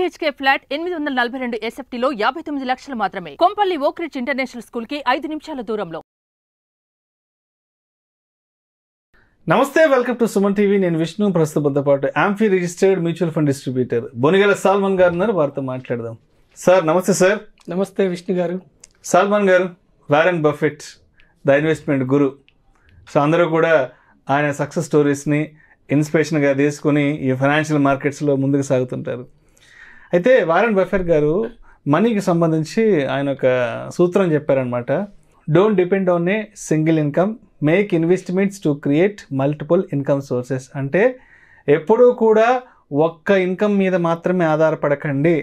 BHK flat 842 SFTలో 59 లక్షలు మాత్రమే. Kompally Oakridge international school కి 5 నిమిషాల దూరంలో. నమస్తే, వెల్కమ్ టు సుమన్ టీవీ. నేను విష్ణు. ప్రస్తుతంతో పాటు AMFI registered mutual fund distributor Bonigala Salman గారు ఉన్నారు. వారితో మాట్లాడదాం. సార్ నమస్తే. సార్ నమస్తే విష్ణు గారు. సాల్మన్ గారు Warren Buffett the investment Guru. So అందరూ కూడా ఆయన సక్సెస్ స్టోరీస్ని ఇన్స్పిరేషన్గా తీసుకుని ఈ ఫైనాన్షియల్ మార్కెట్స్లో ముందుకు సాగుతుంటారు. అయితే వారెన్ బఫెట్ గారు మనీకి సంబంధించి ఆయన ఒక సూత్రం చెప్పారనమాట. Don't depend on a single income, make investments to create multiple income sources. అంటే ఎప్పుడూ కూడా ఒక్క ఇన్కమ్ మీద మాత్రమే ఆధారపడకండి,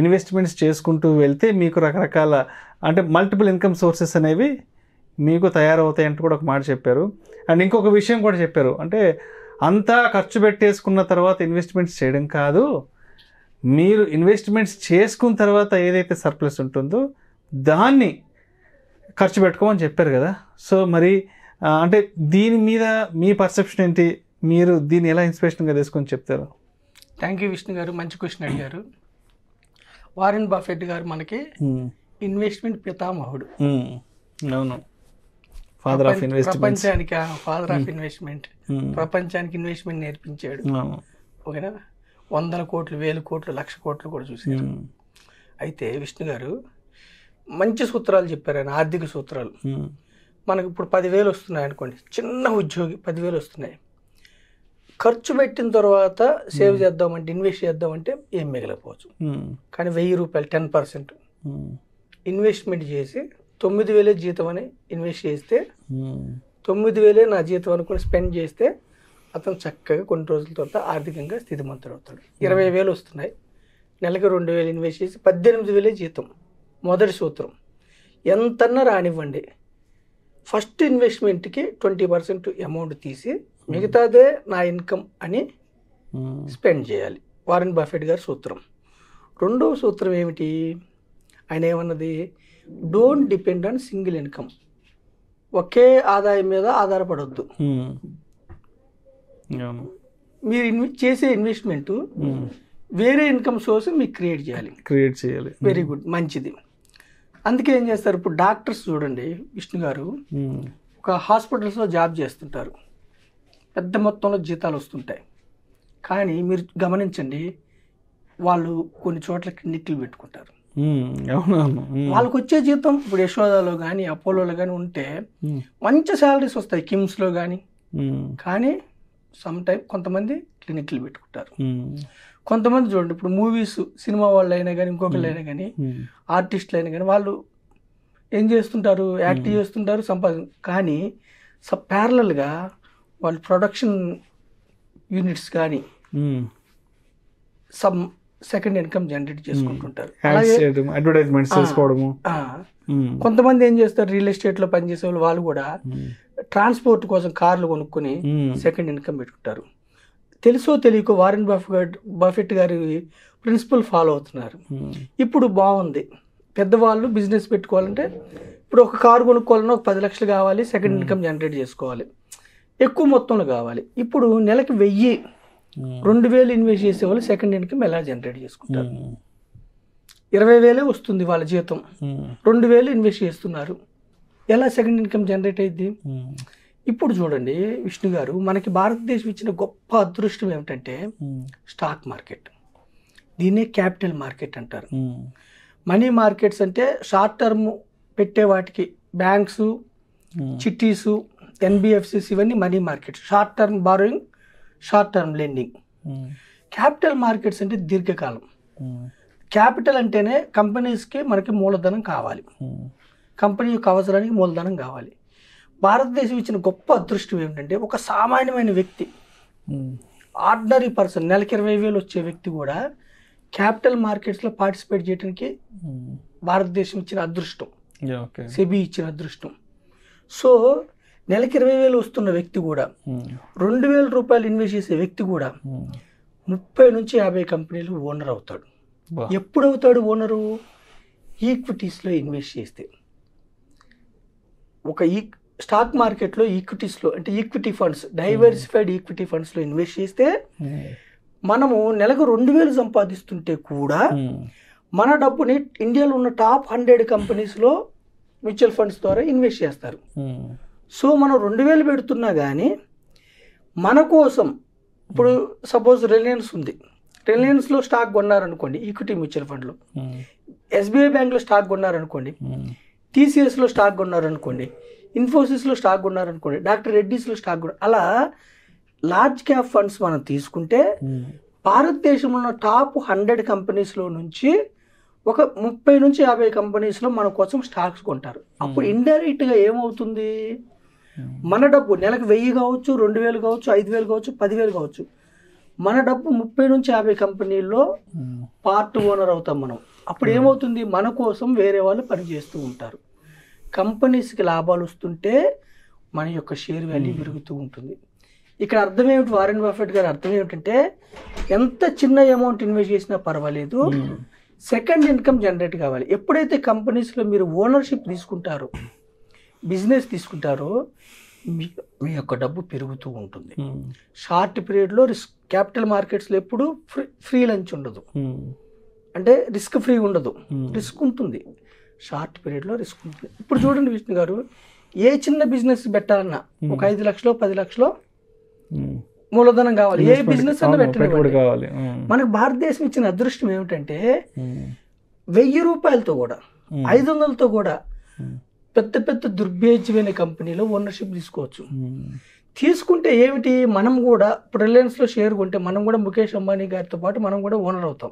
ఇన్వెస్ట్మెంట్స్ చేసుకుంటూ వెళ్తే మీకు రకరకాల అంటే మల్టిపుల్ ఇన్కమ్ సోర్సెస్ అనేవి మీకు తయారవుతాయి అంటూ కూడా ఒక మాట చెప్పారు. అండ్ ఇంకొక విషయం కూడా చెప్పారు, అంటే అంతా ఖర్చు పెట్టేసుకున్న తర్వాత ఇన్వెస్ట్మెంట్స్ చేయడం కాదు, మీరు ఇన్వెస్ట్మెంట్స్ చేసుకున్న తర్వాత ఏదైతే సర్ప్లస్ ఉంటుందో దాన్ని ఖర్చు పెట్టుకోమని చెప్పారు కదా. సో మరి అంటే దీని మీద మీ పర్సెప్షన్ ఏంటి? మీరు దీన్ని ఎలా ఇన్స్పిరేషన్గా తీసుకొని చెప్తారు? థ్యాంక్ యూ విష్ణు గారు, మంచి క్వశ్చన్ అడిగారు. వారెన్ బఫెట్ గారు మనకి ఇన్వెస్ట్మెంట్ పితామహుడు. అవును, ఫాదర్ ఆఫ్ ఇన్వెస్ట్మెంట్. ప్రపంచానికి ఫాదర్ ఆఫ్ ఇన్వెస్ట్మెంట్. ప్రపంచానికి ఇన్వెస్ట్మెంట్ నేర్పించాడు. ఓకేనా, 100 కోట్లు, 1000 కోట్లు, 1,00,000 కోట్లు కూడా చూసారు. అయితే విష్ణు గారు మంచి సూత్రాలు చెప్పారు ఆయన, ఆర్థిక సూత్రాలు. మనకు ఇప్పుడు 10,000 వస్తున్నాయి అనుకోండి, చిన్న ఉద్యోగి 10,000 వస్తున్నాయి. ఖర్చు పెట్టిన తర్వాత సేవ్ చేద్దామంటే, ఇన్వెస్ట్ చేద్దామంటే ఏం మిగలకపోవచ్చు. కానీ 1,000 రూపాయలు 10% ఇన్వెస్ట్మెంట్ చేసి 9,000 జీతం అని ఇన్వెస్ట్ చేస్తే 9,000 నా జీతం అనుకుని స్పెండ్ చేస్తే అతను చక్కగా కొన్ని రోజుల తర్వాత ఆర్థికంగా స్థితిమంతుడు అవుతాడు. 20,000 వస్తున్నాయి, నెలకి 2,000 ఇన్వెస్ట్ చేసి 18,000 జీతం. మొదటి సూత్రం, ఎంతన్నా రానివ్వండి, ఫస్ట్ ఇన్వెస్ట్మెంట్కి 20% అమౌంట్ తీసి మిగతాదే నా ఇన్కమ్ అని స్పెండ్ చేయాలి. వారెన్ బఫెట్ గారి సూత్రం. రెండవ సూత్రం ఏమిటి? ఆయన ఏమన్నది, don't depend on single income. ఒకే ఆదాయం మీద ఆధారపడవద్దు. మీరు చేసే ఇన్వెస్ట్మెంట్ వేరే ఇన్కమ్ సోర్స్ మీకు క్రియేట్ చేయాలి. వెరీ గుడ్, మంచిది. అందుకే ఏం చేస్తారు, ఇప్పుడు డాక్టర్స్ చూడండి విష్ణు గారు, ఒక హాస్పిటల్స్లో జాబ్ చేస్తుంటారు, పెద్ద మొత్తంలో జీతాలు వస్తుంటాయి. కానీ మీరు గమనించండి, వాళ్ళు కొన్ని చోట్ల క్లినిక్లు పెట్టుకుంటారు. వాళ్ళకి వచ్చే జీతం ఇప్పుడు యశోదాలో కానీ అపోలోలో కానీ ఉంటే మంచి శాలరీస్ వస్తాయి, కిమ్స్లో కానీ సమ్ టైం కొంతమంది క్లినిక్లు పెట్టుకుంటారు. కొంతమంది చూడండి, ఇప్పుడు మూవీస్ సినిమా వాళ్ళు అయినా కానీ ఇంకొకళ్ళు అయినా కానీ ఆర్టిస్టులు అయినా కానీ వాళ్ళు ఏం చేస్తుంటారు, యాక్ట్ చేస్తుంటారు, కానీ ప్యారలల్గా వాళ్ళు ప్రొడక్షన్ యూనిట్స్ కానీ సమ్ సెకండ్ ఇన్కమ్ జనరేట్ చేసుకుంటుంటారు. కొంతమంది ఏం చేస్తారు, రియల్ ఎస్టేట్లో పనిచేసే వాళ్ళు కూడా ట్రాన్స్పోర్ట్ కోసం కార్లు కొనుక్కొని సెకండ్ ఇన్కమ్ పెట్టుకుంటారు. తెలుసో తెలియకో వారెన్ బఫెట్ గారి ప్రిన్సిపల్ ఫాలో అవుతున్నారు. ఇప్పుడు బాగుంది, పెద్దవాళ్ళు బిజినెస్ పెట్టుకోవాలంటే ఇప్పుడు ఒక కారు కొనుక్కోవాలన్నా ఒక 10 లక్షలు కావాలి, సెకండ్ ఇన్కమ్ జనరేట్ చేసుకోవాలి, ఎక్కువ మొత్తంలో కావాలి. ఇప్పుడు నెలకి 1,000, 2,000 ఇన్వెస్ట్ చేసేవాళ్ళు సెకండ్ ఇన్కమ్ ఎలా జనరేట్ చేసుకుంటారు? 20,000 వస్తుంది వాళ్ళ జీతం, 2,000 ఇన్వెస్ట్ చేస్తున్నారు, ఎలా సెకండ్ ఇన్కమ్ జనరేట్ అయ్యింది? ఇప్పుడు చూడండి విష్ణు గారు, మనకి భారతదేశం ఇచ్చిన గొప్ప అదృష్టం ఏమిటంటే స్టాక్ మార్కెట్. దీన్నే క్యాపిటల్ మార్కెట్ అంటారు. మనీ మార్కెట్స్ అంటే షార్ట్ టర్మ్ పెట్టే వాటికి బ్యాంక్స్, చిట్టీసు, NBFCs ఇవన్నీ money markets. Short term borrowing, short term lending. Capital markets అంటే దీర్ఘకాలం. క్యాపిటల్ అంటేనే కంపెనీస్కి మనకి మూలధనం కావాలి, కంపెనీ యొక్క అవసరానికి మూలధనం కావాలి. భారతదేశం ఇచ్చిన గొప్ప అదృష్టం ఏమిటంటే ఒక సామాన్యమైన వ్యక్తి, ఆర్డినరీ పర్సన్, నెలకి 20,000 వచ్చే వ్యక్తి కూడా క్యాపిటల్ మార్కెట్స్లో పార్టిసిపేట్ చేయడానికి భారతదేశం ఇచ్చిన అదృష్టం, సెబీ ఇచ్చిన అదృష్టం. సో నెలకి 20,000 వస్తున్న వ్యక్తి కూడా, 2,000 రూపాయలు ఇన్వెస్ట్ చేసే వ్యక్తి కూడా 30 నుంచి 50 కంపెనీలు ఓనర్ అవుతాడు. ఎప్పుడు అవుతాడు ఓనరు? ఈక్విటీస్లో ఇన్వెస్ట్ చేస్తే. ఒక స్టాక్ మార్కెట్లో ఈక్విటీస్లో అంటే ఈక్విటీ ఫండ్స్, డైవర్సిఫైడ్ ఈక్విటీ ఫండ్స్లో ఇన్వెస్ట్ చేస్తే మనము నెలకు 2,000 సంపాదిస్తుంటే కూడా మన డబ్బుని ఇండియాలో ఉన్న టాప్ 100 కంపెనీస్లో మ్యూచువల్ ఫండ్స్ ద్వారా ఇన్వెస్ట్ చేస్తారు. సో మనం 2,000 పెడుతున్నా కానీ మన కోసం ఇప్పుడు సపోజ్ రిలయన్స్ ఉంది, రిలయన్స్లో స్టాక్ కొన్నారనుకోండి ఈక్విటీ మ్యూచువల్ ఫండ్లో, ఎస్బీఐ బ్యాంక్లో స్టాక్ కొన్నారనుకోండి, టీసీఎస్లో స్టాక్ కొన్నారనుకోండి, ఇన్ఫోసిస్లో స్టాక్ కొన్నారనుకోండి, డాక్టర్ రెడ్డీస్లో స్టాక్ కొన్నారు. అలా లార్జ్ క్యాప్ ఫండ్స్ మనం తీసుకుంటే భారతదేశంలో ఉన్న టాప్ 100 కంపెనీస్లో నుంచి ఒక 30 నుంచి 50 కంపెనీస్లో మన కోసం స్టాక్స్ కొంటారు. అప్పుడు ఇండైరెక్ట్గా ఏమవుతుంది, మన డబ్బు నెలకు 1,000 కావచ్చు, 2,000 కావచ్చు, 5,000 కావచ్చు, 10,000 కావచ్చు, మన డబ్బు 30 నుంచి 50 కంపెనీల్లో పార్ట్ ఓనర్ అవుతాం మనం. అప్పుడు ఏమవుతుంది, మన కోసం వేరే వాళ్ళు పనిచేస్తూ ఉంటారు. కంపెనీస్కి లాభాలు వస్తుంటే మన యొక్క షేర్ వాల్యూ పెరుగుతూ ఉంటుంది. ఇక్కడ అర్థం ఏమిటి, వారెన్ బఫెట్ గారి అర్థం ఏమిటంటే ఎంత చిన్న అమౌంట్ ఇన్వెస్ట్ చేసినా పర్వాలేదు, సెకండ్ ఇన్కమ్ జనరేట్ కావాలి. ఎప్పుడైతే కంపెనీస్లో మీరు ఓనర్షిప్ తీసుకుంటారో, బిజినెస్ తీసుకుంటారో, మీ యొక్క డబ్బు పెరుగుతూ ఉంటుంది. షార్ట్ పీరియడ్లో రిస్క్, క్యాపిటల్ మార్కెట్స్లో ఎప్పుడు ఫ్రీ లంచ్ ఉండదు, అంటే రిస్క్ ఫ్రీ ఉండదు, రిస్క్ ఉంటుంది. షార్ట్ పీరియడ్లో రిస్క్ ఉంటుంది. ఇప్పుడు చూడండి విష్ణు గారు, ఏ చిన్న బిజినెస్ పెట్టాలన్నా ఒక 5 లక్షలు 10 లక్షలు మూలధనం కావాలి, ఏ బిజినెస్ అన్నా పెట్టాలి. మనకు భారతదేశం ఇచ్చిన అదృష్టం ఏమిటంటే 1,000 రూపాయలతో కూడా 500లతో కూడా పెద్ద పెద్ద దుర్భేద్యమైన కంపెనీలో ఓనర్షిప్ తీసుకోవచ్చు. తీసుకుంటే ఏమిటి, మనం కూడా ఇప్పుడు రిలయన్స్లో షేర్ కొంటే మనం కూడా ముఖేష్ అంబానీ గారితో పాటు మనం కూడా ఓనర్ అవుతాం.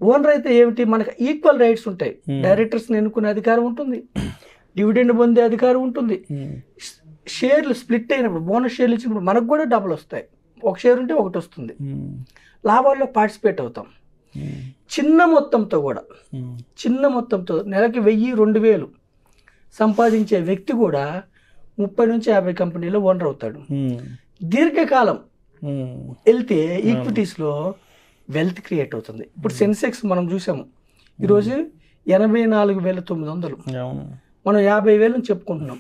ఓనర్ అయితే ఏమిటి, మనకు ఈక్వల్ రైట్స్ ఉంటాయి. డైరెక్టర్స్ని ఎన్నుకునే అధికారం ఉంటుంది, డివిడెండ్ పొందే అధికారం ఉంటుంది. షేర్లు స్ప్లిట్ అయినప్పుడు, బోనస్ షేర్లు ఇచ్చినప్పుడు మనకు కూడా డబ్బులు వస్తాయి. ఒక షేర్ ఉంటే ఒకటి వస్తుంది. లాభాల్లో పార్టిసిపేట్ అవుతాం. చిన్న మొత్తంతో నెలకి 1,000-2,000 సంపాదించే వ్యక్తి కూడా 30 నుంచి 50 కంపెనీలో ఓనర్ అవుతాడు. దీర్ఘకాలం వెళ్తే ఈక్విటీస్లో వెల్త్ క్రియేట్ అవుతుంది. ఇప్పుడు సెన్సెక్స్ మనం చూసాము, ఈరోజు 84,900, మనం 50,000 అని చెప్పుకుంటున్నాం.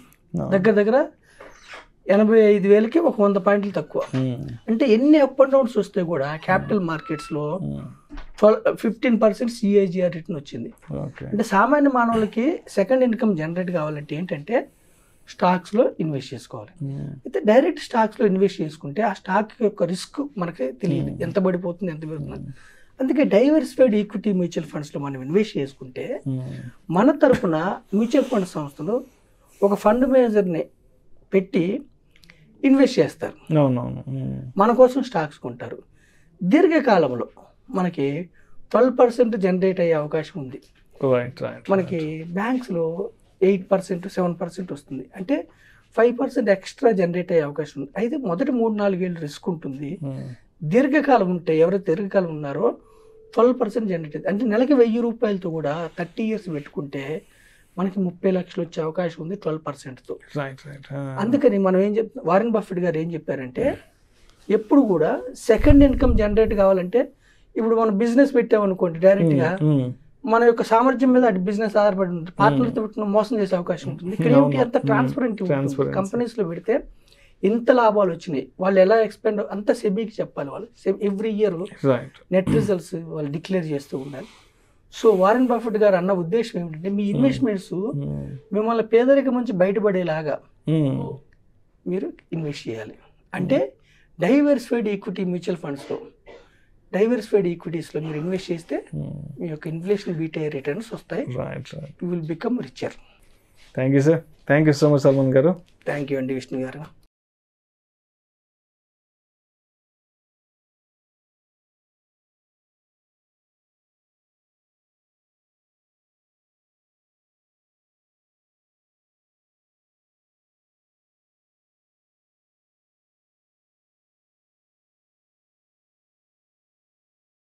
దగ్గర దగ్గర 85,000కి ఒక 100 పాయింట్లు తక్కువ. అంటే ఎన్ని అప్ అండ్ డౌన్స్ వస్తే కూడా క్యాపిటల్ మార్కెట్స్లో 15% CAGR రిటర్న్ వచ్చింది. అంటే సామాన్య మానవులకి సెకండ్ ఇన్కమ్ జనరేట్ కావాలంటే ఏంటంటే స్టాక్స్లో ఇన్వెస్ట్ చేసుకోవాలి. అయితే డైరెక్ట్ స్టాక్స్లో ఇన్వెస్ట్ చేసుకుంటే ఆ స్టాక్ యొక్క రిస్క్ మనకి తెలియదు, ఎంత పడిపోతుంది ఎంత పెరుగుతుంది. అందుకే డైవర్సిఫైడ్ ఈక్విటీ మ్యూచువల్ ఫండ్స్లో మనం ఇన్వెస్ట్ చేసుకుంటే మన తరఫున మ్యూచువల్ ఫండ్ సంస్థలు ఒక ఫండ్ మేనేజర్ని పెట్టి ఇన్వెస్ట్ చేస్తారు, మన కోసం స్టాక్స్ కొంటారు. దీర్ఘకాలంలో మనకి 12% జనరేట్ అయ్యే అవకాశం ఉంది. మనకి బ్యాంక్స్లో 8%, 7% వస్తుంది. అంటే 5% ఎక్స్ట్రా జనరేట్ అయ్యే అవకాశం ఉంది. అయితే మొదటి 3-4 ఏళ్ళు రిస్క్ ఉంటుంది. దీర్ఘకాలం ఉంటే ఎవరైతే దీర్ఘకాలం ఉన్నారో 12% జనరేట్ అవుతుంది. అంటే నెలకి 1,000 రూపాయలతో కూడా 30 years పెట్టుకుంటే మనకి 30 లక్షలు వచ్చే అవకాశం ఉంది 12%తో. అందుకని మనం ఏం చెప్తాం, వారెన్ బఫెట్ గారు ఏం చెప్పారంటే ఎప్పుడు కూడా సెకండ్ ఇన్కమ్ జనరేట్ కావాలంటే, ఇప్పుడు మనం బిజినెస్ పెట్టామనుకోండి, డైరెక్ట్గా మన యొక్క సామర్థ్యం మీద అటు బిజినెస్ ఆధారపడి ఉంటుంది. పార్ట్నర్తో పెట్టిన మోసం చేసే అవకాశం ఉంటుంది. ఇక్కడ ఏమిటి, అంత ట్రాన్స్పరెంట్ కంపెనీస్లో పెడితే ఇంత లాభాలు వచ్చినాయి, వాళ్ళు ఎలా ఎక్స్పెండ్ అంతా సెబీకి చెప్పాలి. వాళ్ళు ఎవ్రీ ఇయర్ నెట్ రిజల్ట్స్ వాళ్ళు డిక్లేర్ చేస్తూ ఉండాలి. సో వారెన్ బఫెట్ గారు అన్న ఉద్దేశం ఏమిటంటే మీ ఇన్వెస్ట్మెంట్స్ మిమ్మల్ని పేదరికం నుంచి బయటపడేలాగా మీరు ఇన్వెస్ట్ చేయాలి. అంటే డైవర్సిఫైడ్ ఈక్విటీ మ్యూచువల్ ఫండ్స్లో, డైవర్సిఫైడ్ ఈక్విటీస్లో మీరు ఇన్వెస్ట్ చేస్తే మీ యొక్క ఇన్ఫ్లేషన్ బీట్ అయ్యే రిటర్న్స్ వస్తాయి. You will become richer. Thank you sir, thank you so much Salman garu. Thank you అండి విష్ణు గారు.